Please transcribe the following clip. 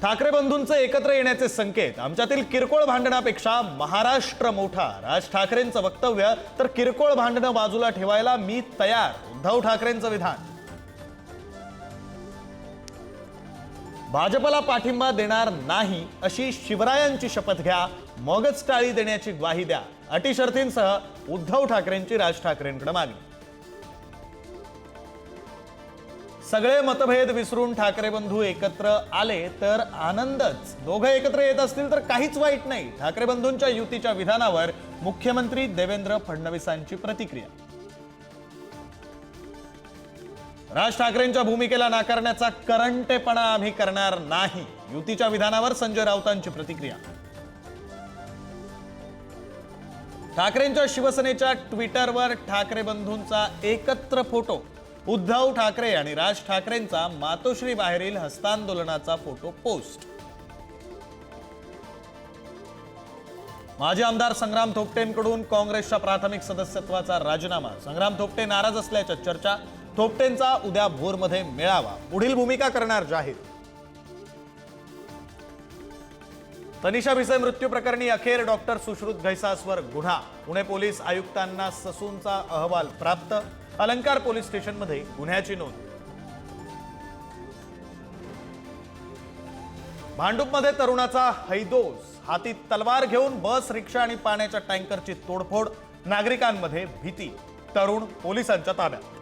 ठाकरे बंधूंचे एकत्र येण्याचे संकेत। आमच्यातील किरकोळ भांडणापेक्षा महाराष्ट्र मोठा। राज ठाकरेंचं वक्तव्य तर किरकोळ भांडणं बाजूला ठेवायला मी तयार। उद्धव ठाकरेंचं विधान। भाजपला पाठिंबा देणार नाही अशी शिवरायांची शपथ घ्या, मगच टाळी देण्याची ग्वाही द्या। अटी शर्तींसह उद्धव ठाकरेंची राज ठाकरेंकडे मागणी। सगळे मतभेद विसरून ठाकरे बंधू एकत्र आले तर आनंदच। दोघे एकत्र येत असतील तर काहीच वाईट नाही। ठाकरे बंधूंच्या युतीच्या विधानावर मुख्यमंत्री देवेंद्र फडणवीसांची प्रतिक्रिया। राज ठाकरेंच्या भूमिकेला नाकारण्याचा करंटेपणा आम्ही करणार नाही। युतीच्या विधानावर संजय राऊतांची प्रतिक्रिया। ठाकरेंच्या शिवसेनेच्या ट्विटरवर ठाकरे बंधूंचा एकत्र फोटो। उद्धव ठाकरे आणि राज ठाकरेंचा मातोश्री बाहेरील हस्तांदोलनाचा फोटो पोस्ट। माजी आमदार संग्राम थोपटेंकडून काँग्रेसच्या प्राथमिक सदस्यत्वाचा राजीनामा। संग्राम थोपटे नाराज असल्याच्या चर्चा। थोपटेंचा उद्या भोरमध्ये मेळावा। पुढील भूमिका करणार जाहीर। तनिषा भिसे मृत्यू प्रकरणी अखेर डॉक्टर सुश्रुत घैसासवर गुन्हा। पुणे पोलीस आयुक्तांना ससूनचा अहवाल प्राप्त। अलंकार पोलीस स्टेशनमध्ये गुन्ह्याची नोंद। भांडूपमध्ये तरुणाचा हैदोस। हाती तलवार घेऊन बस, रिक्षा आणि पाण्याच्या टँकरची तोडफोड। नागरिकांमध्ये भीती। तरुण पोलिसांच्या ताब्यात।